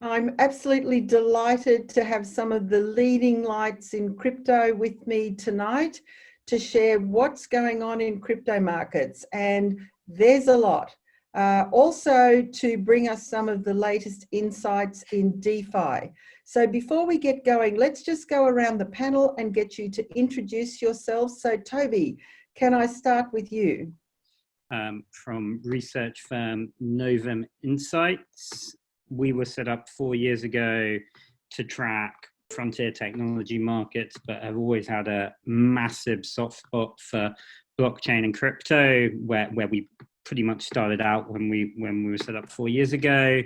I'm absolutely delighted to have some of the leading lights in crypto with me tonight to share what's going on in crypto markets, and there's a lot. Also to bring us some of the latest insights in DeFi. So before we get going, let's just go around the panel and get you to introduce yourselves. So Toby, can I start with you? From research firm Novum Insights. We were set up 4 years ago to track frontier technology markets, but have always had a massive soft spot for blockchain and crypto, where we pretty much started out when we were set up 4 years ago.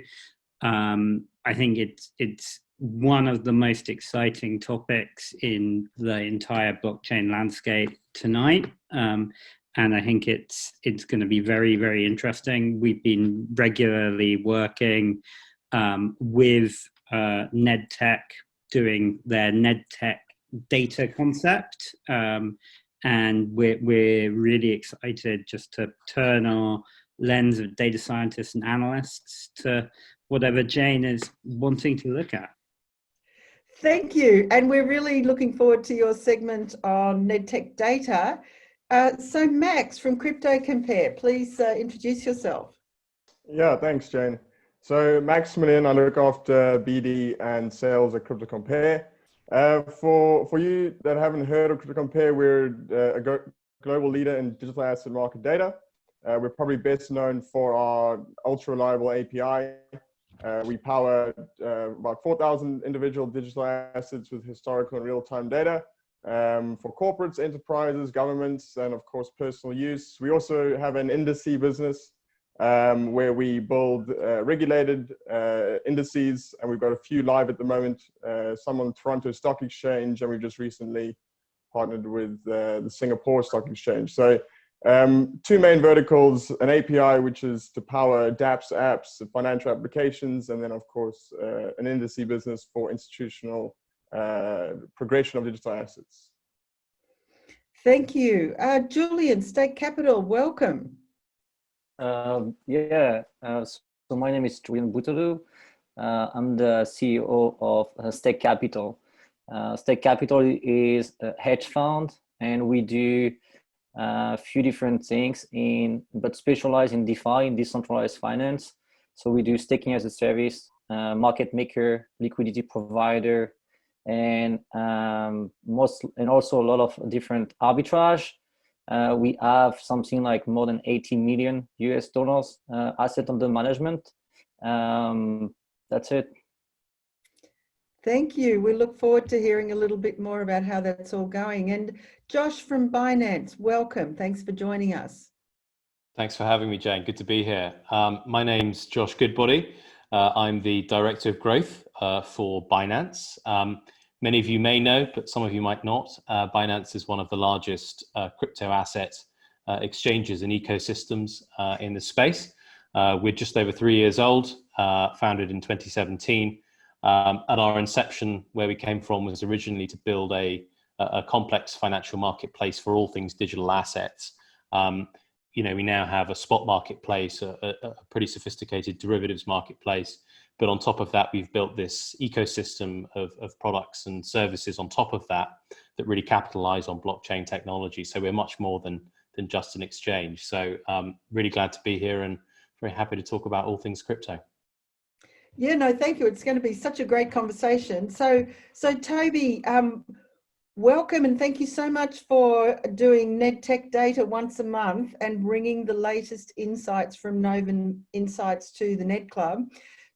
I think it's one of the most exciting topics in the entire blockchain landscape tonight. And I think it's going to be very, very interesting. We've been regularly working with NEDTech, doing their NEDTech data concept. And we're really excited just to turn our lens of data scientists and analysts to whatever Jane is wanting to look at. Thank you. And we're really looking forward to your segment on NEDTech data. So Max from Crypto Compare, please introduce yourself. Yeah, thanks, Jane. So Max Julien, I look after BD and sales at Crypto Compare. For you that haven't heard of Crypto Compare, we're a global leader in digital asset market data. We're probably best known for our ultra reliable API. We power about 4,000 individual digital assets with historical and real-time data. For corporates, enterprises, governments, and of course personal use. We also have an indice business where we build regulated indices, and we've got a few live at the moment, some on Toronto Stock Exchange, and we've just recently partnered with the Singapore Stock Exchange. So two main verticals: an API, which is to power dApps, apps, financial applications, and then of course an indice business for institutional progression of digital assets. Thank you. Julien, Stake Capital, welcome. So my name is Julien Bouteloup. I'm the CEO of Stake Capital. Stake Capital is a hedge fund, and we do a few different things but specialize in DeFi, in decentralized finance. So we do staking as a service, market maker, liquidity provider, and also a lot of different arbitrage. We have something like more than $80 million asset under management. That's it. Thank you. We look forward to hearing a little bit more about how that's all going. And Josh from Binance, welcome. Thanks for joining us. Thanks for having me, Jane. Good to be here. My name's Josh Goodbody. I'm the Director of Growth for Binance. Many of you may know, but some of you might not. Binance is one of the largest crypto asset exchanges and ecosystems in the space. We're just over 3 years old, founded in 2017. At our inception, where we came from was originally to build a complex financial marketplace for all things digital assets. We now have a spot marketplace, a pretty sophisticated derivatives marketplace. But on top of that, we've built this ecosystem of products and services on top of that really capitalize on blockchain technology. So we're much more than just an exchange. So really glad to be here and very happy to talk about all things crypto. Yeah, no, thank you. It's going to be such a great conversation. So Toby, welcome, and thank you so much for doing NEDTech data once a month and bringing the latest insights from Novum Insights to the Ned Club.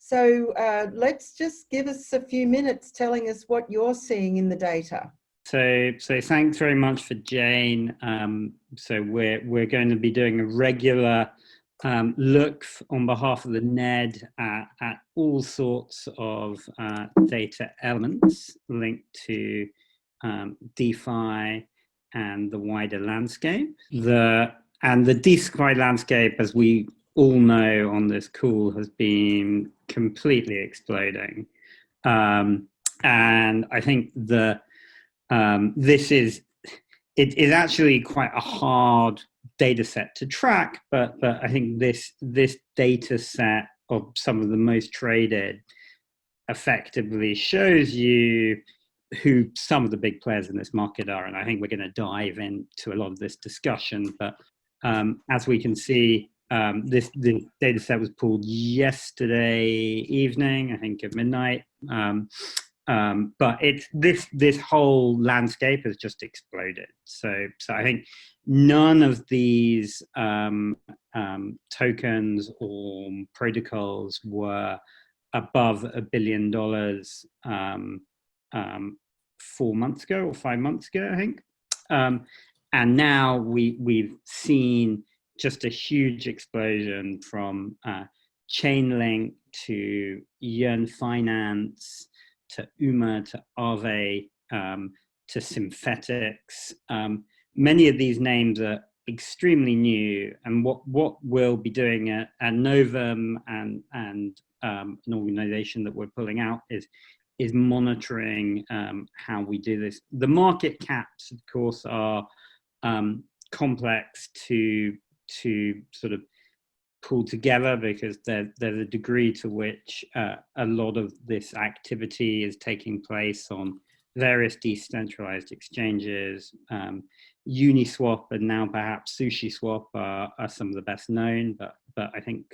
So let's just give us a few minutes telling us what you're seeing in the data. So thanks very much for Jane. So we're going to be doing a regular look on behalf of the NED at all sorts of data elements linked to DeFi and the wider landscape. The decentralized landscape, as we all know on this call, has been completely exploding. And I think it is actually quite a hard data set to track, but I think this data set of some of the most traded effectively shows you who some of the big players in this market are. And I think we're going to dive into a lot of this discussion. But as we can see, this data set was pulled yesterday evening, I think at midnight. But it's this whole landscape has just exploded. So I think none of these tokens or protocols were above $1 billion 4 months ago or 5 months ago, I think. And now we've seen just a huge explosion from Chainlink to Yearn Finance to UMA to Aave to Synthetics. Many of these names are extremely new, and what we'll be doing at Novum and an organization that we're pulling out is monitoring how we do this. The market caps, of course, are complex to sort of pull together because there's a degree to which a lot of this activity is taking place on various decentralized exchanges. Uniswap and now perhaps SushiSwap are some of the best known, but I think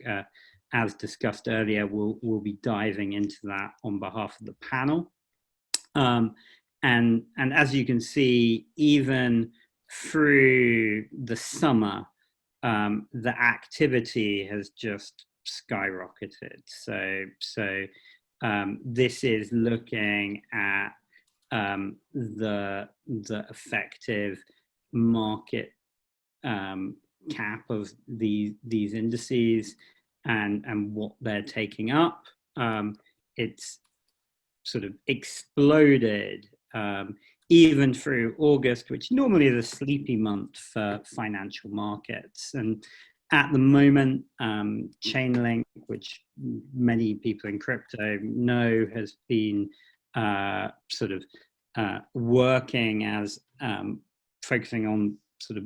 as discussed earlier, we'll be diving into that on behalf of the panel. And as you can see, even through the summer, the activity has just skyrocketed. So this is looking at the effective market cap of these indices and what they're taking up. It's sort of exploded even through August, which normally is a sleepy month for financial markets. And at the moment, Chainlink, which many people in crypto know, has been sort of working as focusing on sort of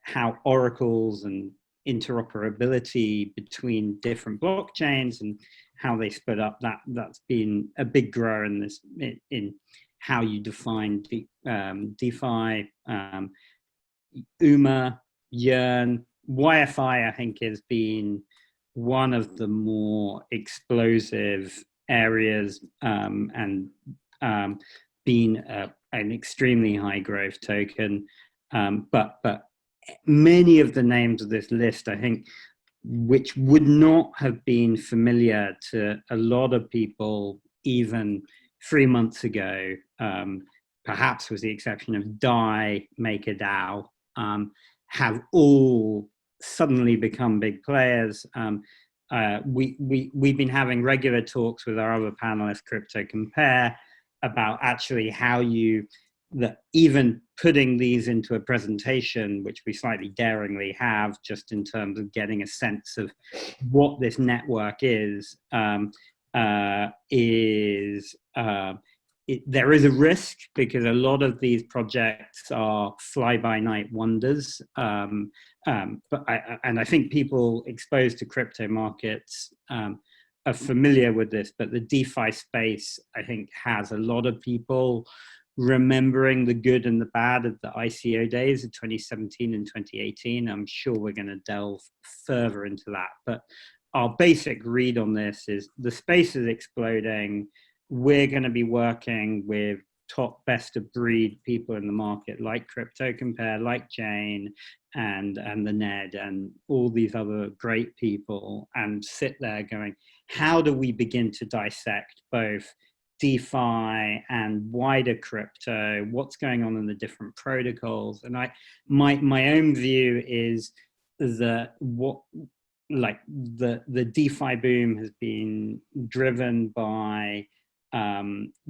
how oracles and interoperability between different blockchains and how they split up. That's been a big grower in this in how you define DeFi. UMA, Yearn, YFI, I think, has been one of the more explosive areas and been an extremely high growth token. But many of the names of this list, I think, which would not have been familiar to a lot of people even 3 months ago, perhaps with the exception of DAI, MakerDAO, have all suddenly become big players. We've been having regular talks with our other panelists, Crypto Compare, about actually how even putting these into a presentation, which we slightly daringly have, just in terms of getting a sense of what this network is, there is a risk because a lot of these projects are fly-by-night wonders. And I think people exposed to crypto markets are familiar with this, but the DeFi space, I think, has a lot of people remembering the good and the bad of the ICO days of 2017 and 2018. I'm sure we're going to delve further into that. But our basic read on this is the space is exploding. We're going to be working with top best of breed people in the market like Crypto Compare, like Jane and the Ned and all these other great people, and sit there going, how do we begin to dissect both DeFi and wider crypto, what's going on in the different protocols? And my own view is that the DeFi boom has been driven by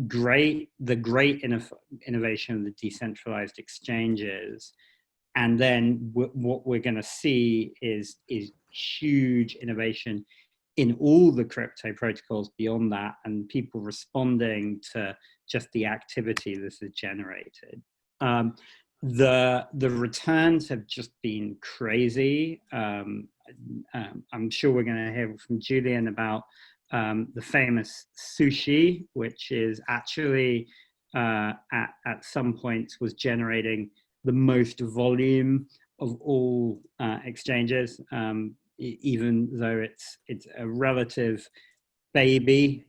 great innovation of the decentralized exchanges, and then what we're going to see is huge innovation in all the crypto protocols beyond that, and people responding to just the activity this has generated. The returns have just been crazy. I'm sure we're going to hear from Julien about the famous sushi, which is actually at some points was generating the most volume of all exchanges, even though it's a relative baby,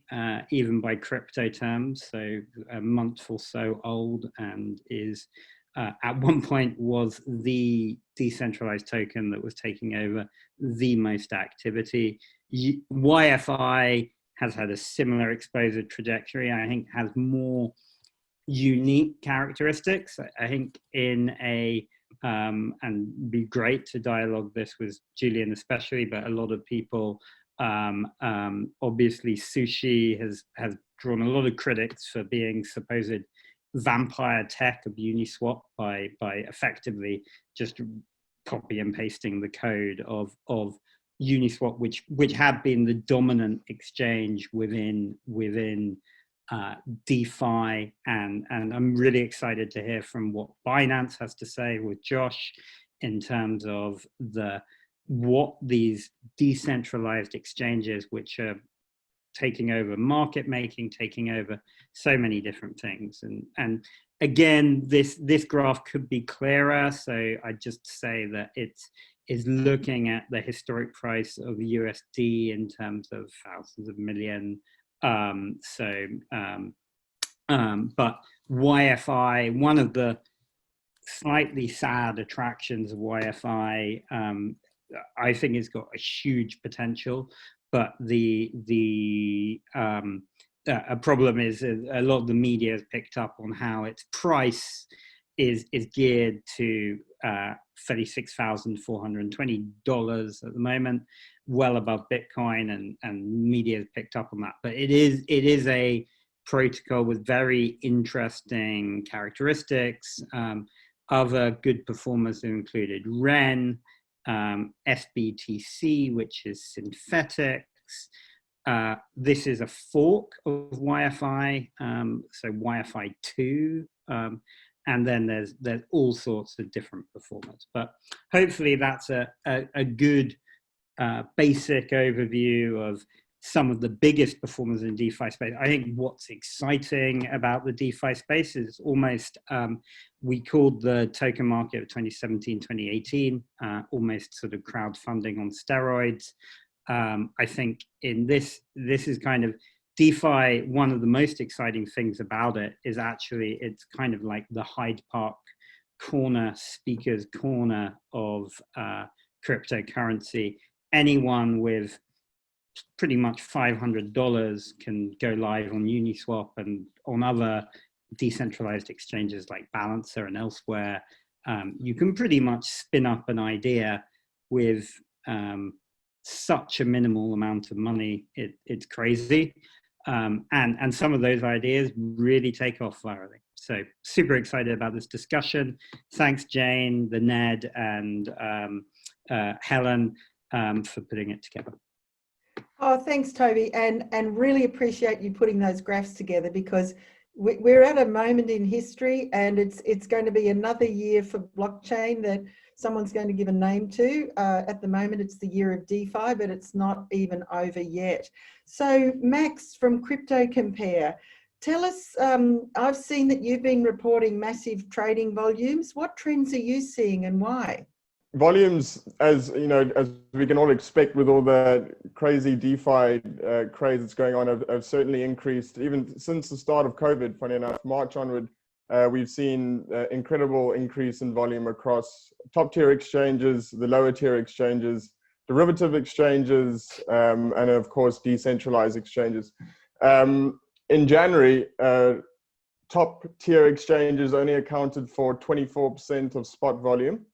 even by crypto terms, so a month or so old, and is at one point was the decentralized token that was taking over the most activity. YFI has had a similar exposure trajectory. I think has more unique characteristics. I think in a and be great to dialogue this with Julien especially, but a lot of people obviously sushi has drawn a lot of critics for being supposed vampire tech of Uniswap by effectively just copy and pasting the code of Uniswap, which had been the dominant exchange within DeFi, and I'm really excited to hear from what Binance has to say with Josh in terms of what these decentralized exchanges, which are taking over market making, taking over so many different things. And again, this graph could be clearer. So I just say that it is looking at the historic price of USD in terms of thousands of million. But YFI, one of the slightly sad attractions of YFI, I think it's got a huge potential, but a problem is a lot of the media has picked up on how its price is geared to $36,420 at the moment, well above Bitcoin, and media has picked up on that. But it is a protocol with very interesting characteristics. Other good performers included REN, SBTC, which is synthetics. This is a fork of YFI, so YFI 2, and then there's all sorts of different performers. But hopefully that's a good basic overview of some of the biggest performers in DeFi space. I think what's exciting about the DeFi space is almost, we called the token market of 2017, 2018, almost sort of crowdfunding on steroids. I think in this is kind of DeFi, one of the most exciting things about it is actually it's kind of like the Hyde Park corner, speaker's corner of cryptocurrency. Anyone with pretty much $500 can go live on Uniswap and on other decentralized exchanges like Balancer and elsewhere. You can pretty much spin up an idea with such a minimal amount of money. It's crazy. And some of those ideas really take off virally. So super excited about this discussion. Thanks, Jane, the Ned, and Helen for putting it together. Oh, thanks, Toby, and really appreciate you putting those graphs together, because we're at a moment in history, and it's going to be another year for blockchain that someone's going to give a name to. At the moment, it's the year of DeFi, but it's not even over yet. So, Max from Crypto Compare, tell us, I've seen that you've been reporting massive trading volumes. What trends are you seeing and why? Volumes, as you know, as we can all expect with all the crazy DeFi craze that's going on, have certainly increased. Even since the start of COVID, funny enough, March onward, we've seen incredible increase in volume across top tier exchanges, the lower tier exchanges, derivative exchanges, and of course, decentralized exchanges. In January, top tier exchanges only accounted for 24% of spot volume.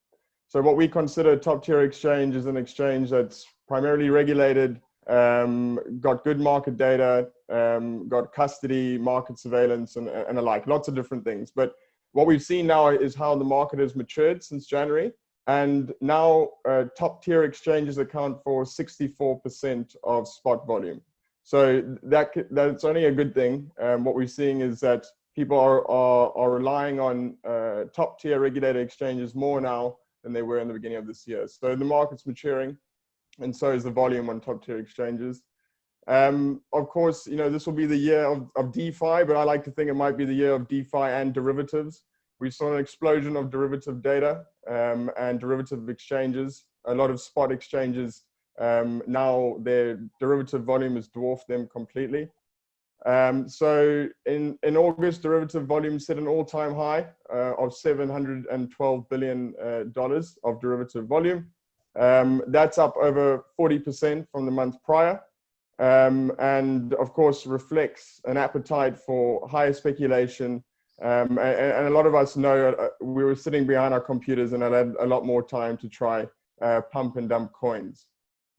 So what we consider top tier exchange is an exchange that's primarily regulated, got good market data, got custody, market surveillance, and alike, lots of different things. But what we've seen now is how the market has matured since January. And now top tier exchanges account for 64% of spot volume. So that's only a good thing. What we're seeing is that people are relying on top tier regulated exchanges more now than they were in the beginning of this year. So the market's maturing, and so is the volume on top tier exchanges. Of course, this will be the year of DeFi, but I like to think it might be the year of DeFi and derivatives. We saw an explosion of derivative data and derivative exchanges. A lot of spot exchanges, now their derivative volume has dwarfed them completely. So in August, derivative volume set an all-time high of $712 billion of derivative volume. That's up over 40% from the month prior. And of course reflects an appetite for higher speculation. And a lot of us know we were sitting behind our computers and I had a lot more time to try pump and dump coins.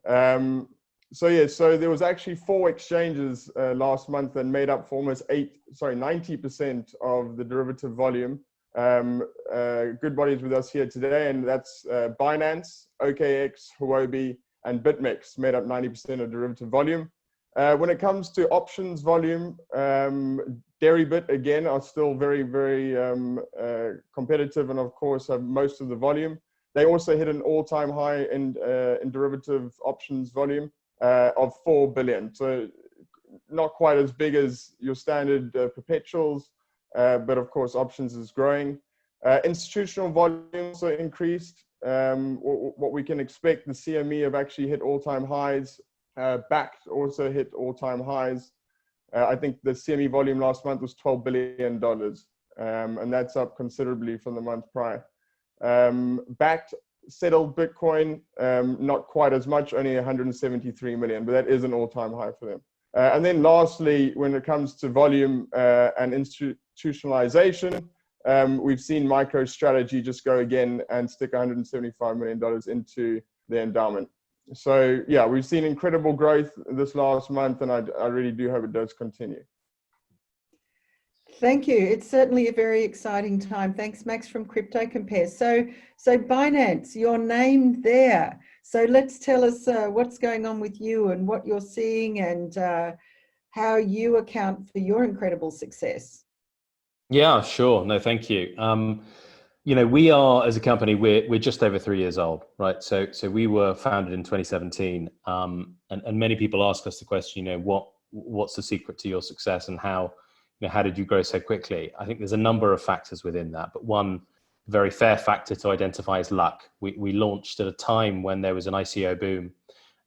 So there was actually 4 exchanges last month that made up for almost 90% of the derivative volume. Goodbody is with us here today, and that's Binance, OKX, Huobi, and BitMEX made up 90% of derivative volume. When it comes to options volume, Deribit again are still very, very competitive, and of course have most of the volume. They also hit an all-time high in derivative options volume of 4 billion. So not quite as big as your standard perpetuals, but of course options is growing. Institutional volume also increased. What we can expect, the CME have actually hit all-time highs. BACT also hit all-time highs. I think the CME volume last month was $12 billion, and that's up considerably from the month prior. BACT settled Bitcoin, not quite as much, only 173 million, but that is an all-time high for them. And then lastly, when it comes to volume and institutionalization, we've seen MicroStrategy just go again and stick $175 million into the endowment. So yeah, we've seen incredible growth this last month, and I really do hope it does continue. Thank you. It's certainly a very exciting time. Thanks, Max from Crypto Compare. So Binance, your name there. So let's tell us what's going on with you and what you're seeing and how you account for your incredible success. Yeah, sure. No, thank you. We are, as a company, we're just over 3 years old, right? So we were founded in 2017, and many people ask us the question, what's the secret to your success and how did you grow so quickly? I think there's a number of factors within that, but one very fair factor to identify is luck. We launched at a time when there was an ICO boom,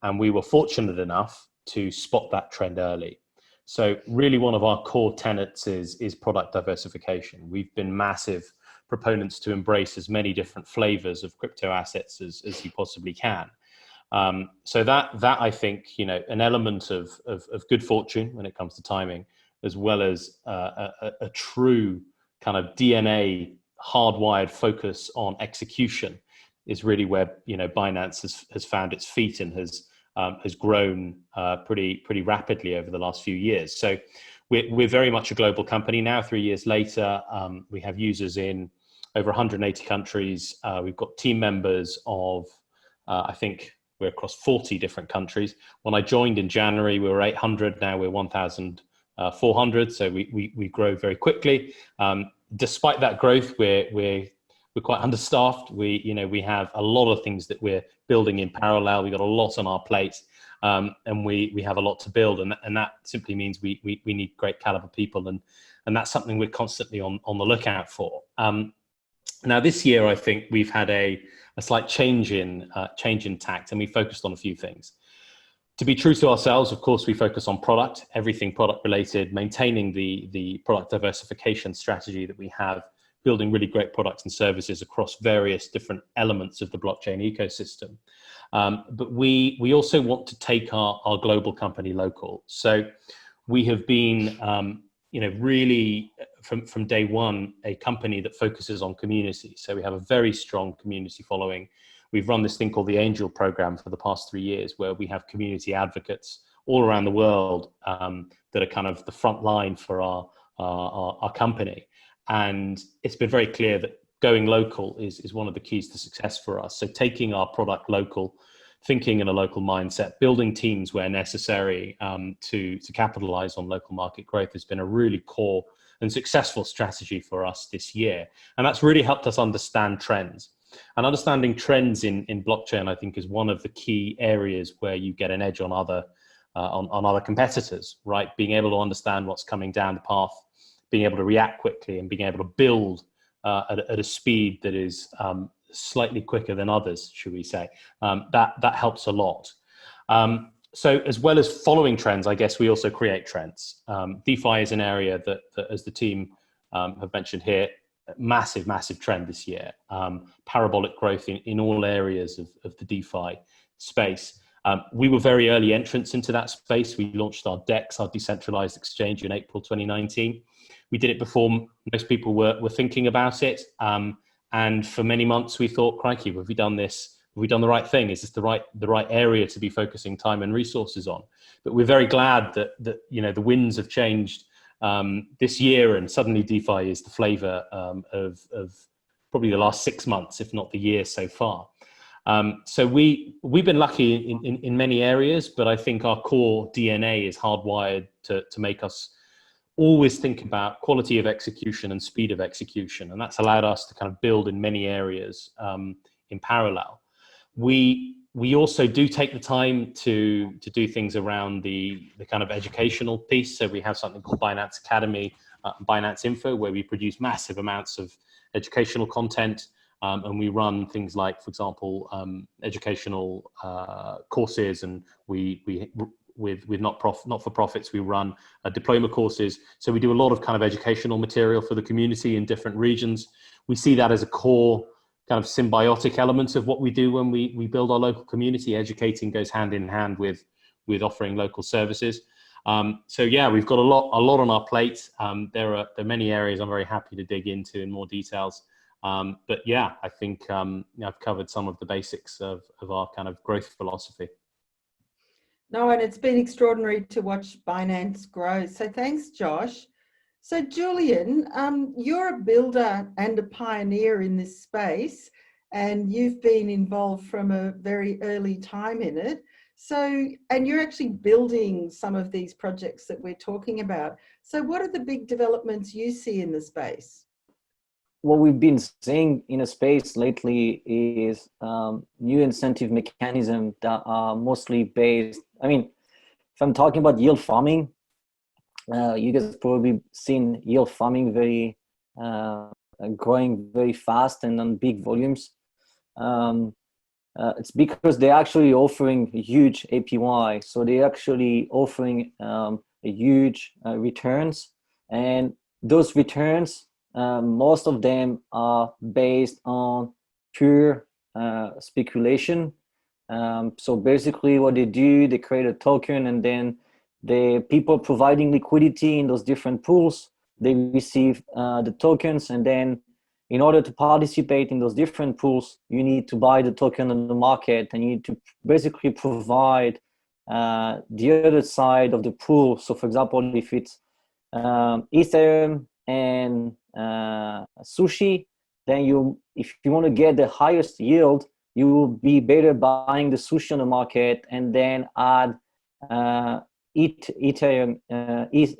and we were fortunate enough to spot that trend early. So really one of our core tenets is product diversification. We've been massive proponents to embrace as many different flavors of crypto assets as you possibly can. So that I think, an element of good fortune when it comes to timing, as well as a true kind of DNA hardwired focus on execution is really where Binance has found its feet and has grown pretty rapidly over the last few years. So we're very much a global company now. 3 years later, we have users in over 180 countries. We've got team members of I think we're across 40 different countries. When I joined in January, we were 800. Now we're 1,400. So we grow very quickly. Despite that growth, we're quite understaffed. We have a lot of things that we're building in parallel. We've got a lot on our plate, and we have a lot to build, and that simply means we need great caliber people, and that's something we're constantly on the lookout for. Now this year, I think we've had a slight change in tact, and we focused on a few things. To be true to ourselves, of course, we focus on product, everything product related, maintaining the product diversification strategy that we have, building really great products and services across various different elements of the blockchain ecosystem. But we also want to take our global company local. So we have been, really from day one, a company that focuses on community. So we have a very strong community following. We've run this thing called the Angel Program for the past 3 years, where we have community advocates all around the world that are kind of the front line for our company. And it's been very clear that going local is one of the keys to success for us. So taking our product local, thinking in a local mindset, building teams where necessary to capitalize on local market growth has been a really core and successful strategy for us this year. And that's really helped us understand trends. And understanding trends in blockchain, I think, is one of the key areas where you get an edge on other on other competitors, right? Being able to understand what's coming down the path, being able to react quickly, and being able to build at a speed that is slightly quicker than others, should we say. That helps a lot. So as well as following trends, I guess we also create trends. DeFi is an area that as the team have mentioned here, massive trend this year. Parabolic growth in all areas of the DeFi space. We were very early entrants into that space. We launched our DEX, our decentralized exchange, in April 2019. We did it before most people were thinking about it. And for many months we thought, crikey, have we done this? Have we done the right thing? Is this the right area to be focusing time and resources on? But we're very glad that the winds have changed this year, and suddenly DeFi is the flavor of probably the last 6 months, if not the year so far. So we've been lucky in many areas, but I think our core DNA is hardwired to make us always think about quality of execution and speed of execution, and that's allowed us to kind of build in many areas in parallel. We also do take the time to do things around the kind of educational piece. So we have something called Binance Academy, Binance Info, where we produce massive amounts of educational content. And we run things like, for example, educational courses, and with not-for-profits, we run diploma courses. So we do a lot of kind of educational material for the community in different regions. We see that as a core kind of symbiotic element of what we do when we build our local community. Educating goes hand in hand with offering local services. So yeah, we've got a lot on our plate. There are many areas I'm very happy to dig into in more details. But yeah, I think I've covered some of the basics of our kind of growth philosophy. No, and it's been extraordinary to watch Binance grow. So thanks, Josh. So Julien, you're a builder and a pioneer in this space, and you've been involved from a very early time in it. So, and you're actually building some of these projects that we're talking about. So what are the big developments you see in the space? What we've been seeing in a space lately is new incentive mechanisms that are mostly based. I mean, if I'm talking about yield farming, you guys have probably seen yield farming growing very fast and on big volumes. It's because they're actually offering huge APY, so they're actually offering huge returns, and those returns, most of them are based on pure speculation. So basically what they do, they create a token, and then the people providing liquidity in those different pools, they receive the tokens, and then in order to participate in those different pools, you need to buy the token on the market, and you need to basically provide the other side of the pool. So for example, if it's Ethereum and sushi, then if you want to get the highest yield, you will be better buying the sushi on the market and then add Ethereum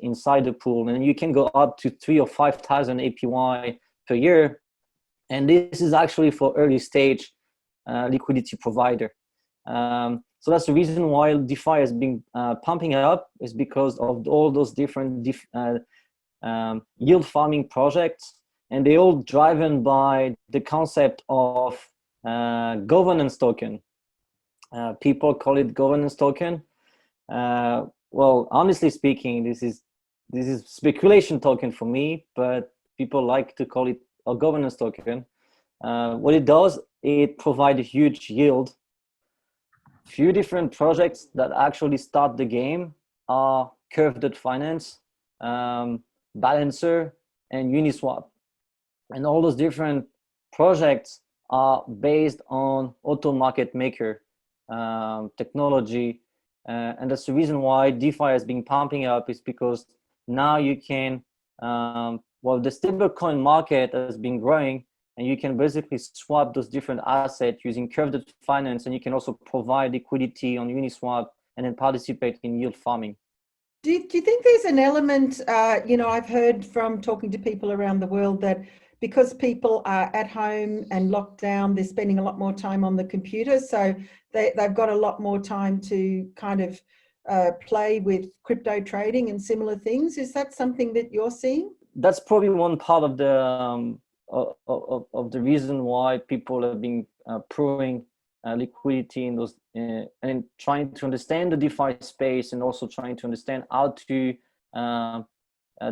inside the pool, and you can go up to 3,000 or 5,000 APY per year. And this is actually for early stage liquidity provider. So that's the reason why DeFi has been pumping up, is because of all those different yield farming projects, and they're all driven by the concept of governance token. People call it governance token. Well, honestly speaking, this is speculation token for me, but people like to call it a governance token. What it does, it provides a huge yield. Few different projects that actually start the game are Curved Finance, Balancer, and Uniswap. And all those different projects are based on auto market maker technology. And that's the reason why DeFi has been pumping up, is because now you can, well, the stablecoin market has been growing, and you can basically swap those different assets using Curved Finance, and you can also provide liquidity on Uniswap and then participate in yield farming. Do you think there's an element, I've heard from talking to people around the world that because people are at home and locked down, they're spending a lot more time on the computer, so they've got a lot more time to kind of play with crypto trading and similar things. Is that something that you're seeing? That's probably one part of the reason why people have been pouring liquidity in those and trying to understand the DeFi space, and also trying to understand how to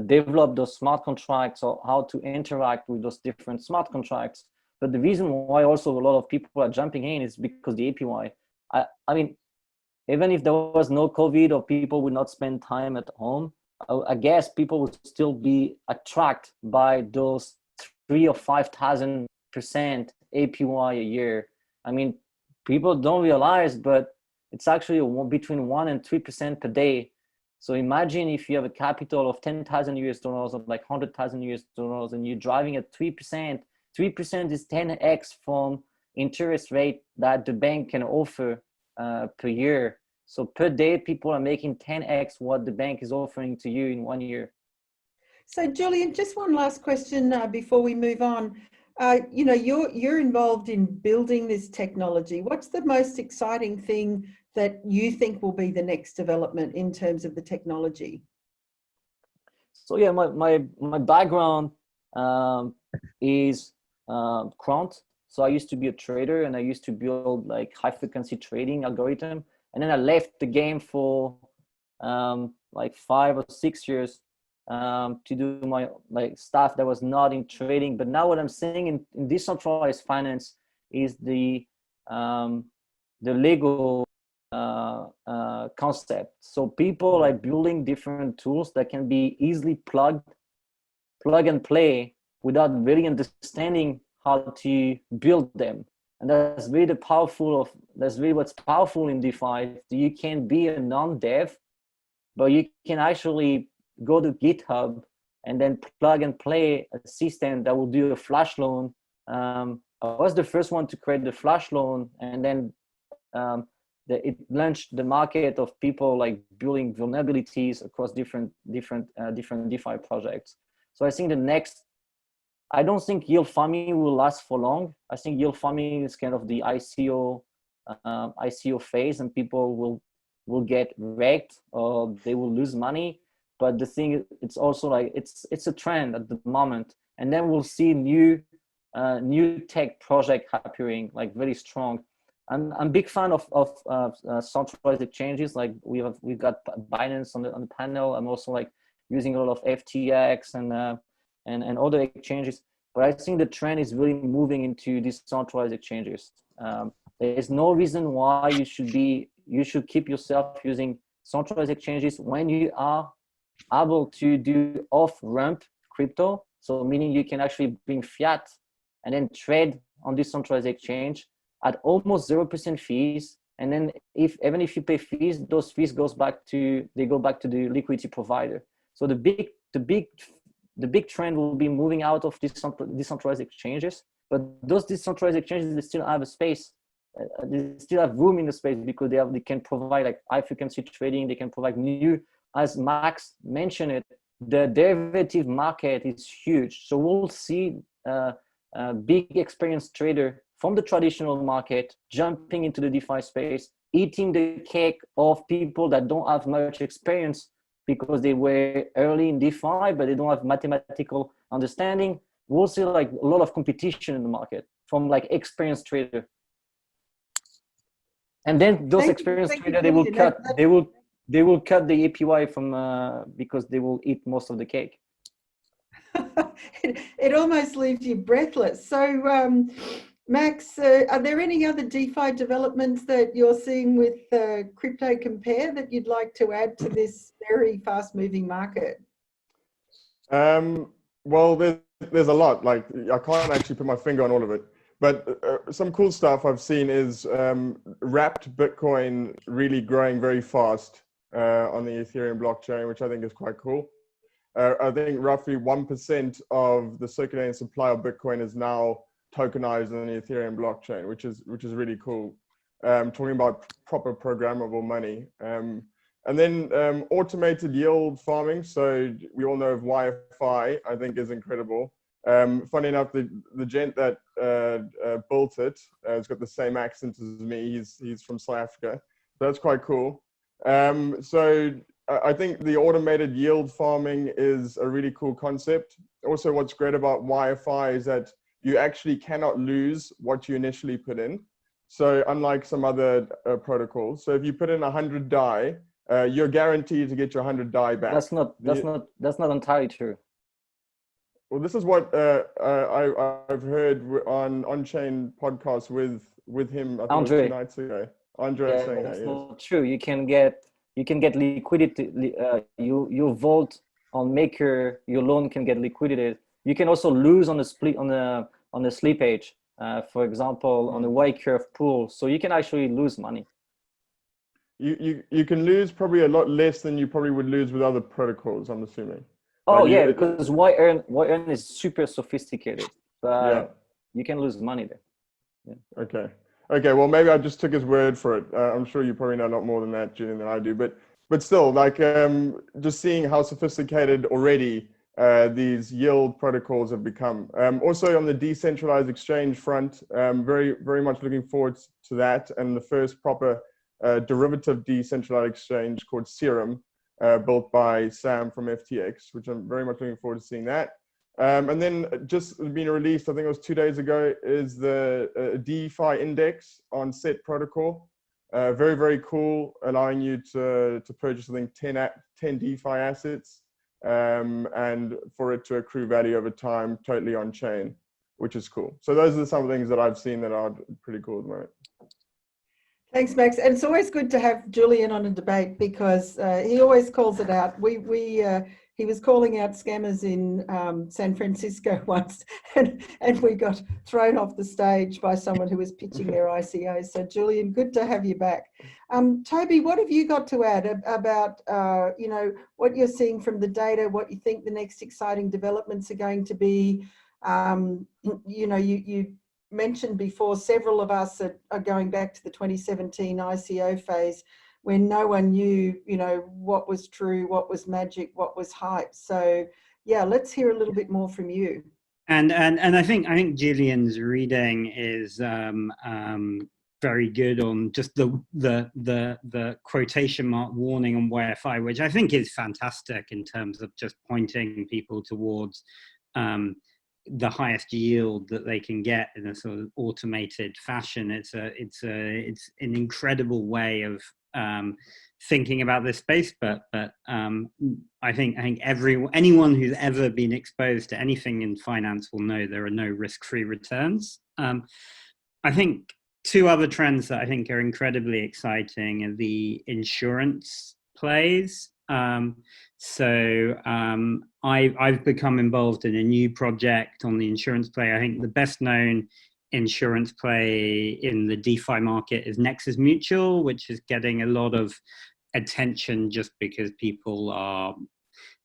develop those smart contracts, or how to interact with those different smart contracts. But the reason why also a lot of people are jumping in is because the APY. I mean, even if there was no COVID, or people would not spend time at home, I guess people would still be attracted by those 3,000 or 5,000% APY a year. I mean, people don't realize, but it's actually between 1% and 3% per day. So imagine if you have a capital of 10,000 US dollars, or like 100,000 US dollars, and you're driving at 3%. 3% is 10x from interest rate that the bank can offer per year. So per day, people are making 10x what the bank is offering to you in 1 year. So Julien, just one last question before we move on. You know, you're involved in building this technology. What's the most exciting thing that you think will be the next development in terms of the technology? So yeah, my background is quant. So I used to be a trader, and I used to build like high frequency trading algorithm. And then I left the game for like 5 or 6 years to do my like stuff that was not in trading. But now what I'm seeing in decentralized finance is the Lego concept. So people are building different tools that can be easily plug and play without really understanding how to build them. And that's really that's really what's powerful in DeFi. You can be a non-dev, but you can actually go to GitHub and then plug and play a system that will do a flash loan. I was the first one to create the flash loan, and then it launched the market of people like building vulnerabilities across different DeFi projects. So I think I don't think yield farming will last for long. I think yield farming is kind of the ICO phase, and people will get wrecked, or they will lose money. But the thing, it's also like it's a trend at the moment, and then we'll see new tech project appearing like very strong. I'm a big fan of centralized exchanges. Like we've got Binance on the panel. I'm also like using a lot of FTX and other exchanges. But I think the trend is really moving into these centralized exchanges. There is no reason why you should keep yourself using centralized exchanges when you are able to do off-ramp crypto. So meaning you can actually bring fiat and then trade on this centralized exchange at almost 0% fees. And then even if you pay fees, those fees go back to the liquidity provider. So the big trend will be moving out of decentralized exchanges, but those decentralized exchanges, they still have a space. They still have room in the space because they can provide like high frequency trading. They can provide new, as Max mentioned it, the derivative market is huge. So we'll see a big experienced trader from the traditional market jumping into the DeFi space, eating the cake of people that don't have much experience because they were early in DeFi, but they don't have mathematical understanding. We'll see like a lot of competition in the market from like experienced trader. And then those experienced traders, they will cut the APY from because they will eat most of the cake. It almost leaves you breathless. So, Max, are there any other DeFi developments that you're seeing with Crypto Compare that you'd like to add to this very fast-moving market? Well, there's a lot. Like I can't actually put my finger on all of it. But some cool stuff I've seen is wrapped Bitcoin really growing very fast on the Ethereum blockchain, which I think is quite cool. I think roughly 1% of the circulating supply of Bitcoin is now tokenized on the Ethereum blockchain, which is really cool. Talking about proper programmable money. And then automated yield farming. So we all know of Wi-Fi, I think is incredible. Funny enough, the gent that built it has got the same accent as me. He's from South Africa. So that's quite cool. So I think the automated yield farming is a really cool concept. Also, what's great about YFI is that you actually cannot lose what you initially put in. So unlike some other protocols, so if you put in 100 DAI, you're guaranteed to get your 100 DAI back. That's not entirely true. Well, this is what I've heard on-chain podcasts with him. I think Andre. it was 2 nights ago. Andre saying that's that. not true. You can get liquidity. You vote on Maker, your loan can get liquidated. You can also lose on the split on the slippage. For example, on the Y curve pool, so you can actually lose money. You can lose probably a lot less than you probably would lose with other protocols, I'm assuming. Oh yeah, because Y-earn is super sophisticated, but yeah, you can lose money there. Yeah. Okay. Well, maybe I just took his word for it. I'm sure you probably know a lot more than that, Julien, than I do. But still, like just seeing how sophisticated already these yield protocols have become. Also on the decentralized exchange front, very much looking forward to that, and the first proper derivative decentralized exchange called Serum, built by Sam from FTX, which I'm very much looking forward to seeing that. And then just being released, I think it was 2 days ago, is the DeFi index on Set protocol. Very cool, allowing you to purchase, I think, 10 DeFi assets, and for it to accrue value over time, totally on chain, which is cool. So those are some of the things that I've seen that are pretty cool at the moment. Thanks, Max. And it's always good to have Julien on a debate because he always calls it out. He was calling out scammers in San Francisco once, and we got thrown off the stage by someone who was pitching their ICO. So Julien, good to have you back. Toby, what have you got to add about what you're seeing from the data, what you think the next exciting developments are going to be? You mentioned before, several of us are going back to the 2017 ICO phase when no one knew, what was true, what was magic, what was hype. So yeah, let's hear a little bit more from you. And I think Julien's reading is very good on just the quotation mark warning on YFI, which I think is fantastic in terms of just pointing people towards the highest yield that they can get in a sort of automated fashion. It's an incredible way of thinking about this space, but I think anyone who's ever been exposed to anything in finance will know there are no risk-free returns. I think two other trends that I think are incredibly exciting are the insurance plays. I've become involved in a new project on the insurance play. I think the best known insurance play in the DeFi market is Nexus Mutual, which is getting a lot of attention just because people are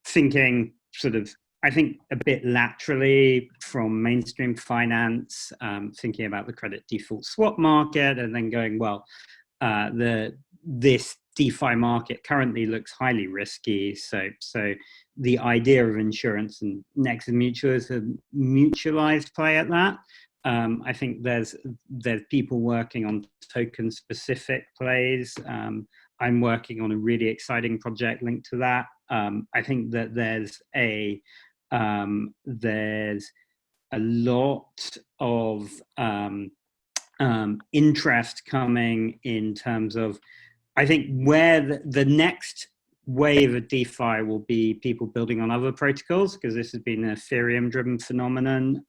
thinking sort of, I think, a bit laterally from mainstream finance, thinking about the credit default swap market and then going, well, this DeFi market currently looks highly risky. So the idea of insurance and Nexus Mutual is a mutualized play at that. I think there's people working on token specific plays. I'm working on a really exciting project linked to that. I think that there's a lot of interest coming in terms of, I think, where the next wave of DeFi will be people building on other protocols, because this has been an Ethereum-driven phenomenon.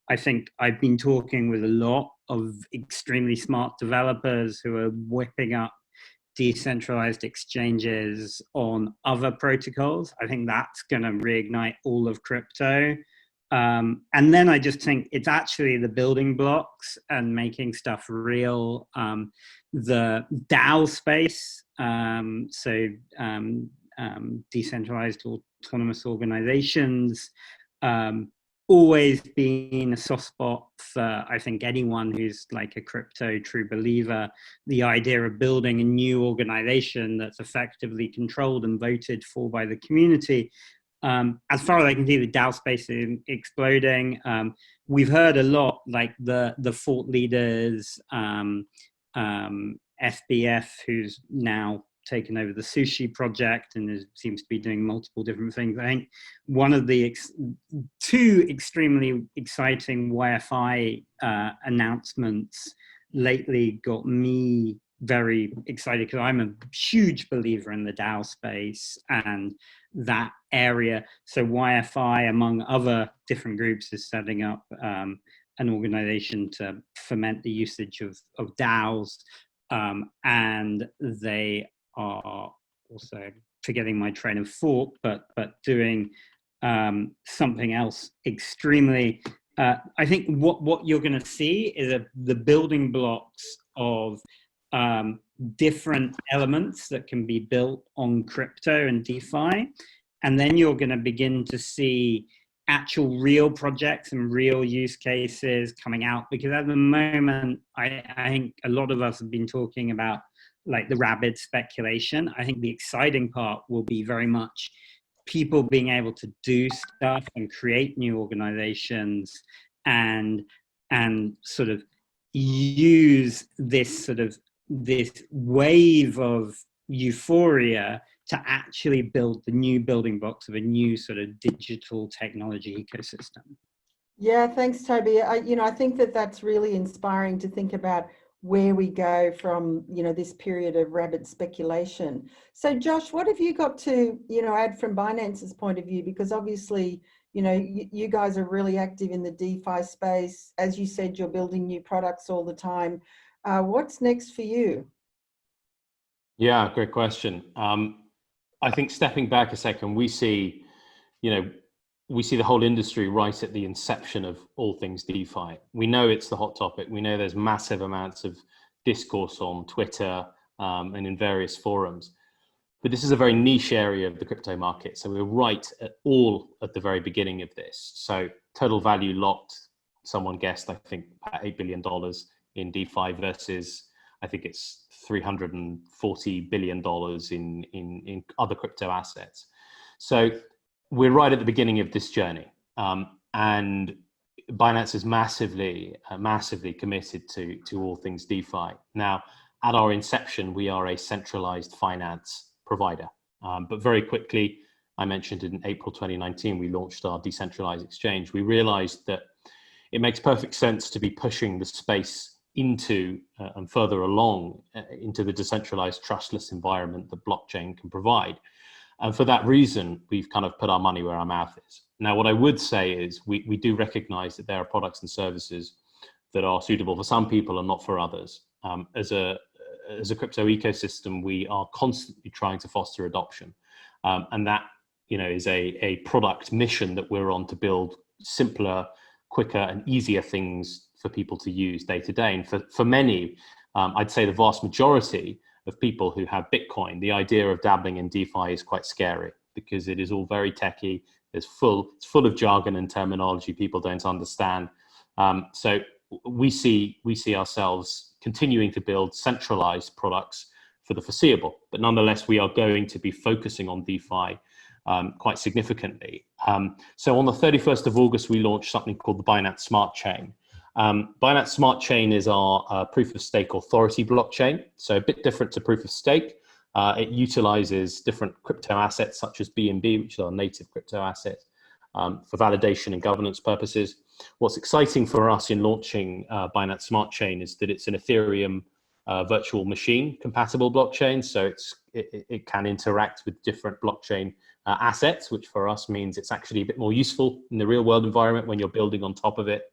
I think I've been talking with a lot of extremely smart developers who are whipping up decentralized exchanges on other protocols. I think that's going to reignite all of crypto. And then I just think it's actually the building blocks and making stuff real. The DAO space, decentralized autonomous organizations, always been a soft spot for, I think, anyone who's like a crypto true believer. The idea of building a new organization that's effectively controlled and voted for by the community. As far as I can see, the DAO space is exploding. We've heard a lot, like the thought leaders, SBF, who's now taken over the sushi project and seems to be doing multiple different things. I think one of the two extremely exciting YFI announcements lately got me very excited, because I'm a huge believer in the DAO space and that area. So YFI, among other different groups, is setting up an organization to foment the usage of DAOs, and they are also, forgetting my train of thought, but doing something else extremely. I think what you're going to see is the building blocks of different elements that can be built on crypto and DeFi, and then you're going to begin to see actual real projects and real use cases coming out, because at the moment I think a lot of us have been talking about like the rabid speculation. I think the exciting part will be very much people being able to do stuff and create new organizations and sort of use this wave of euphoria to actually build the new building blocks of a new sort of digital technology ecosystem. Yeah, thanks, Toby. I think that's really inspiring to think about where we go from, this period of rabid speculation. So Josh, what have you got to, add from Binance's point of view? Because obviously, you guys are really active in the DeFi space. As you said, you're building new products all the time. What's next for you? Yeah, great question. I think stepping back a second, we see the whole industry right at the inception of all things DeFi. We know it's the hot topic. We know there's massive amounts of discourse on Twitter and in various forums. But this is a very niche area of the crypto market. So we're right at the very beginning of this. So total value locked, someone guessed, I think, at $8 billion in DeFi versus, I think it's $340 billion in other crypto assets. So we're right at the beginning of this journey, and Binance is massively committed to all things DeFi. Now, at our inception, we are a centralized finance provider, but very quickly, I mentioned in April 2019, we launched our decentralized exchange. We realized that it makes perfect sense to be pushing the space into and further along into the decentralized trustless environment that blockchain can provide. And for that reason, we've kind of put our money where our mouth is. Now, what I would say is we do recognize that there are products and services that are suitable for some people and not for others. As a crypto ecosystem, we are constantly trying to foster adoption. And that, is a product mission that we're on, to build simpler, quicker and easier things for people to use day to day. And for many, I'd say the vast majority of people who have Bitcoin, the idea of dabbling in DeFi is quite scary, because it is all very techy. It's full of jargon and terminology people don't understand. So we see ourselves continuing to build centralized products for the foreseeable, but nonetheless, we are going to be focusing on DeFi quite significantly. So on the 31st of August, we launched something called the Binance Smart Chain. Binance Smart Chain is our proof of stake authority blockchain. So a bit different to proof of stake. It utilizes different crypto assets such as BNB, which is our native crypto asset, for validation and governance purposes. What's exciting for us in launching Binance Smart Chain is that it's an Ethereum virtual machine compatible blockchain. So it can interact with different blockchain assets, which for us means it's actually a bit more useful in the real world environment when you're building on top of it.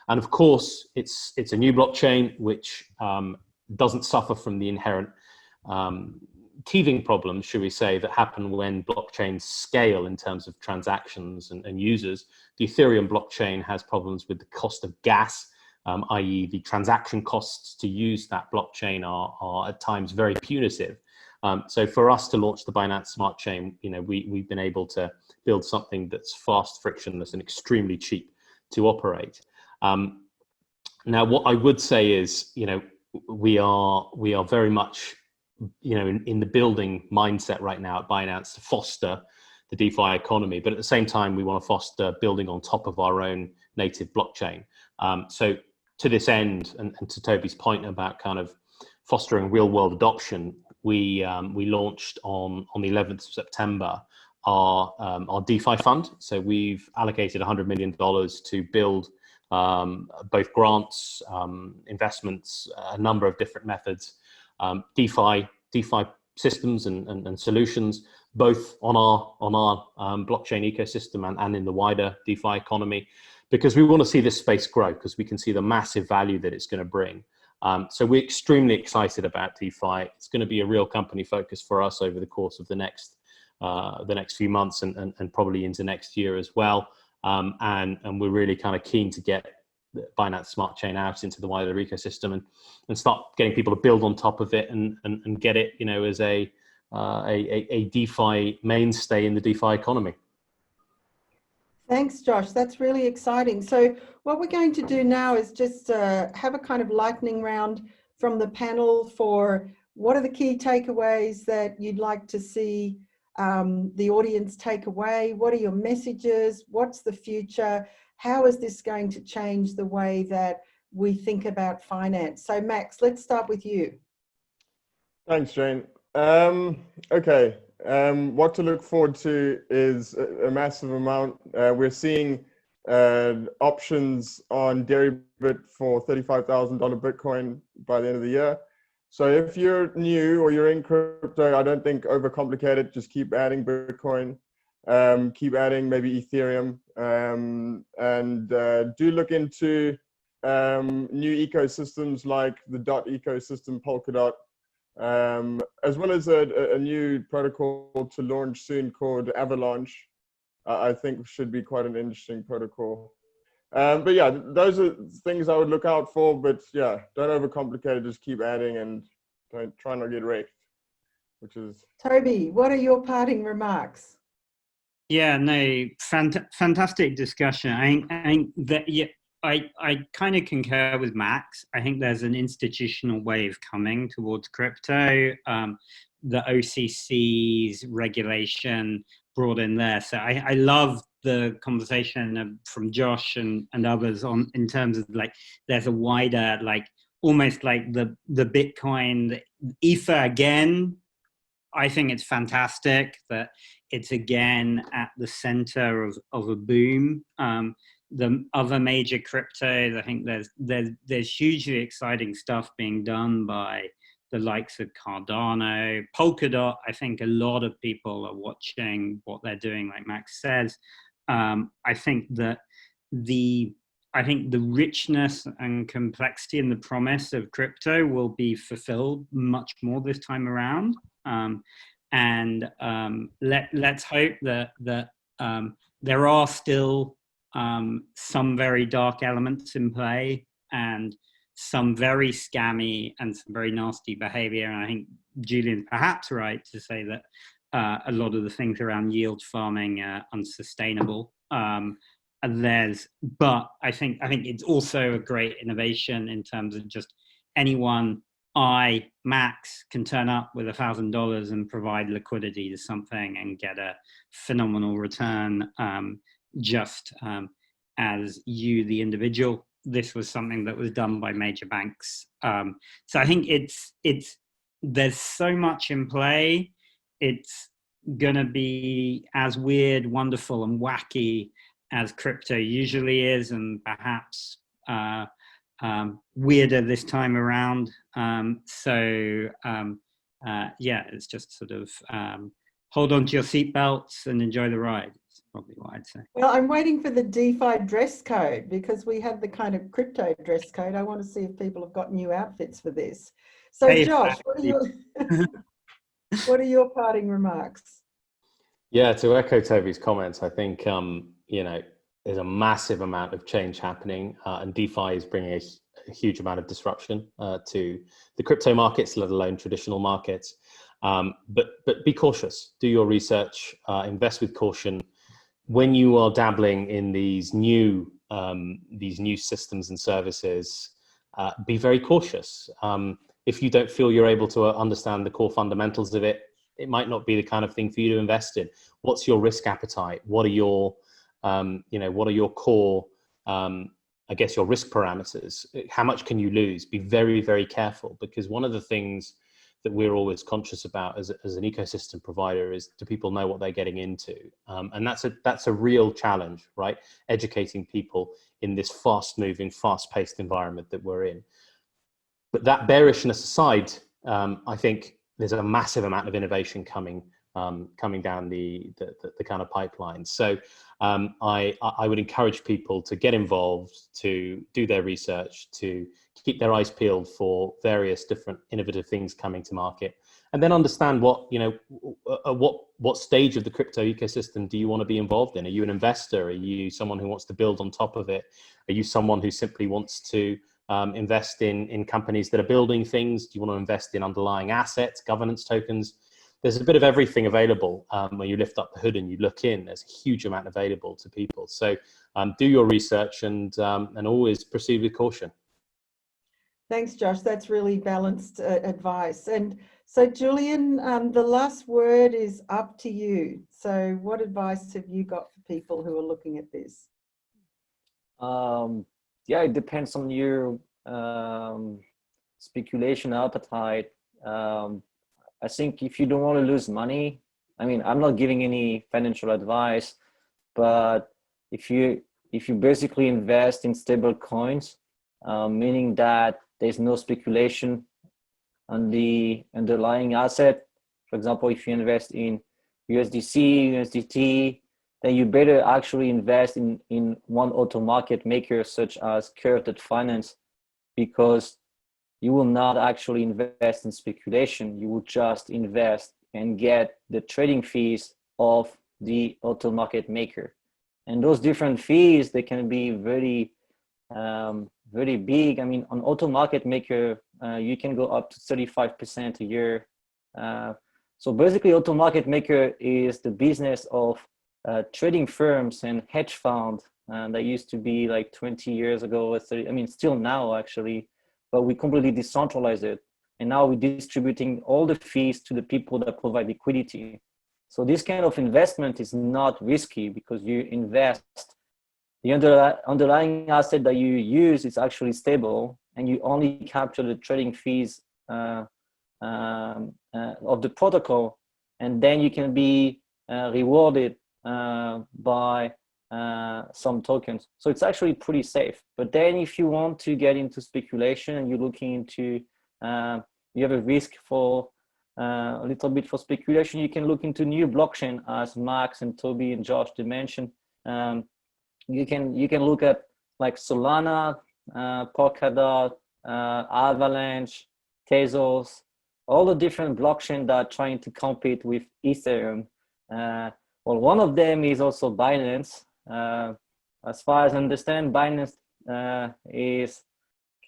And of course, it's a new blockchain which doesn't suffer from the inherent teething problems, should we say, that happen when blockchains scale in terms of transactions and users. The Ethereum blockchain has problems with the cost of gas, i.e. the transaction costs to use that blockchain are at times very punitive. So for us to launch the Binance Smart Chain, we've been able to build something that's fast, frictionless, and extremely cheap to operate. Now, what I would say is, we are very much, in the building mindset right now at Binance to foster the DeFi economy, but at the same time, we want to foster building on top of our own native blockchain. So to this end, and to Toby's point about kind of fostering real world adoption, we launched on the 11th of September our DeFi fund. So we've allocated $100 million to build both grants, investments, a number of different methods, DeFi systems and solutions, both on our blockchain ecosystem and in the wider DeFi economy, because we want to see this space grow, because we can see the massive value that it's going to bring. So we're extremely excited about DeFi. It's going to be a real company focus for us over the course of the next few months and probably into next year as well. And we're really kind of keen to get the Binance Smart Chain out into the wider ecosystem and start getting people to build on top of it and get it, you know, as a DeFi mainstay in the DeFi economy. Thanks, Josh. That's really exciting. So what we're going to do now is just have a kind of lightning round from the panel for what are the key takeaways that you'd like to see the audience take away? What are your messages? What's the future? How is this going to change the way that we think about finance? So Max, let's start with you. Thanks, Jane. Okay. What to look forward to is a massive amount. We're seeing options on Deribit for $35,000 Bitcoin by the end of the year. So if you're new or you're in crypto, I don't think overcomplicate it. Just keep adding Bitcoin, keep adding maybe Ethereum, and do look into new ecosystems like the DOT ecosystem, Polkadot, as well as a new protocol to launch soon called Avalanche. I think should be quite an interesting protocol. But yeah, those are things I would look out for. But yeah, don't overcomplicate it. Just keep adding and try not to get wrecked. Which is Toby, what are your parting remarks? Yeah, no, fantastic discussion. I think that I kind of concur with Max. I think there's an institutional wave coming towards crypto. The OCC's regulation brought in there. So I love the conversation from Josh and others in terms of like, there's a wider, like almost like the Bitcoin, the Ether again. I think it's fantastic that it's again at the center of a boom. The other major cryptos, I think there's hugely exciting stuff being done by the likes of Cardano, Polkadot. I think a lot of people are watching what they're doing, like Max says. I think that the richness and complexity and the promise of crypto will be fulfilled much more this time around. Let's hope that there are still some very dark elements in play and some very scammy and some very nasty behavior. And I think Julian's perhaps right to say that a lot of the things around yield farming are unsustainable. But I think it's also a great innovation in terms of just anyone, Max, can turn up with $1,000 and provide liquidity to something and get a phenomenal return, as you, the individual. This was something that was done by major banks. So I think there's so much in play. It's gonna be as weird, wonderful, and wacky as crypto usually is, and perhaps weirder this time around. Yeah, it's just sort of hold on to your seatbelts and enjoy the ride. That's probably what I'd say. Well, I'm waiting for the DeFi dress code because we have the kind of crypto dress code. I want to see if people have got new outfits for this. So hey, Josh, what are your parting remarks? Yeah, to echo Toby's comments, I think, you know, there's a massive amount of change happening, and DeFi is bringing a huge amount of disruption to the crypto markets, let alone traditional markets. But be cautious, do your research, invest with caution. When you are dabbling in these new systems and services, be very cautious. If you don't feel you're able to understand the core fundamentals of it, it might not be the kind of thing for you to invest in. What's your risk appetite? What are your, what are your core, I guess, your risk parameters? How much can you lose? Be very, very careful, because one of the things that we're always conscious about as an ecosystem provider is, do people know what they're getting into? And that's a real challenge, right? Educating people in this fast-moving, fast-paced environment that we're in. But that bearishness aside, I think there's a massive amount of innovation coming down the kind of pipeline. So I would encourage people to get involved, to do their research, to keep their eyes peeled for various different innovative things coming to market, and then understand what stage of the crypto ecosystem do you want to be involved in? Are you an investor? Are you someone who wants to build on top of it? Are you someone who simply wants to invest in companies that are building things? Do you want to invest in underlying assets, governance tokens? There's a bit of everything available when you lift up the hood and you look in. There's a huge amount available to people. So do your research and always proceed with caution. Thanks, Josh. That's really balanced advice. And so, Julien, the last word is up to you. So what advice have you got for people who are looking at this? Yeah, it depends on your speculation appetite. I think if you don't want to lose money, I mean, I'm not giving any financial advice, but if you basically invest in stable coins, meaning that there's no speculation on the underlying asset. For example, if you invest in USDC, USDT, then you better actually invest in one auto market maker such as Curve.finance, because you will not actually invest in speculation. You will just invest and get the trading fees of the auto market maker. And those different fees, they can be very, very big. I mean, on auto market maker, you can go up to 35% a year. So basically, auto market maker is the business of trading firms and hedge funds that used to be like 20 years ago, 30, I mean, still now actually, but we completely decentralized it. And now we're distributing all the fees to the people that provide liquidity. So this kind of investment is not risky because you invest, the underlying asset that you use is actually stable, and you only capture the trading fees of the protocol, and then you can be rewarded by some tokens. So it's actually pretty safe. But then if you want to get into speculation and you're looking into, you have a risk for a little bit for speculation, you can look into new blockchain, as Max and Toby and Josh mentioned. You can look at like Solana, Polkadot, Avalanche, Tezos, all the different blockchains that are trying to compete with Ethereum. Well, one of them is also Binance. As far as I understand, Binance is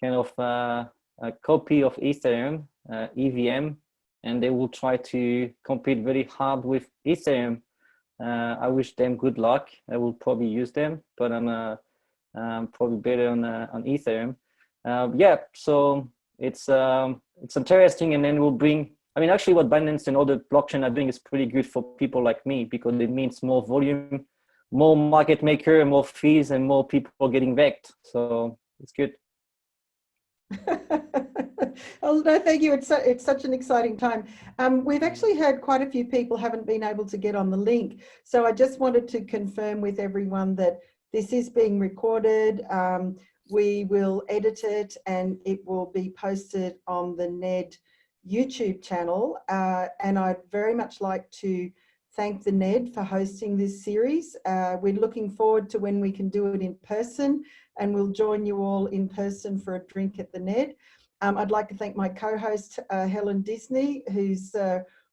kind of a copy of Ethereum, EVM, and they will try to compete very hard with Ethereum. I wish them good luck. I will probably use them, but I'm probably better on Ethereum. Yeah, so it's interesting, and then we'll bring. I mean, actually, what Binance and other blockchain are doing is pretty good for people like me, because it means more volume, more market maker, more fees, and more people getting backed. So it's good. Oh, no, thank you. It's such an exciting time. We've actually had quite a few people haven't been able to get on the link. So I just wanted to confirm with everyone that this is being recorded. We will edit it and it will be posted on the NED YouTube channel. And I'd very much like to thank the NED for hosting this series. We're looking forward to when we can do it in person, and we'll join you all in person for a drink at the NED. I'd like to thank my co-host, Helen Disney, who's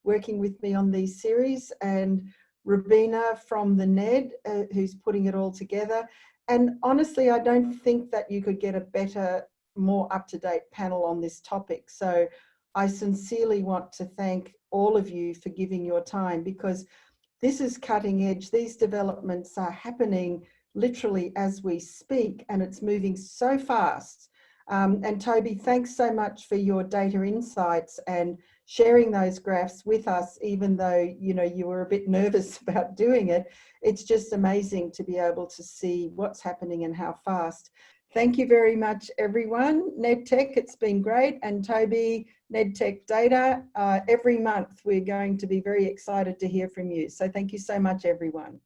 working with me on these series, and Rubina from the NED, who's putting it all together. And honestly, I don't think that you could get a better, more up-to-date panel on this topic. So I sincerely want to thank all of you for giving your time, because this is cutting edge. These developments are happening literally as we speak, and it's moving so fast. And Toby, thanks so much for your data insights and sharing those graphs with us, even though you were a bit nervous about doing it. It's just amazing to be able to see what's happening and how fast. Thank you very much, everyone. NEDTech, it's been great. And Toby, NEDTech Data, every month we're going to be very excited to hear from you. So thank you so much, everyone.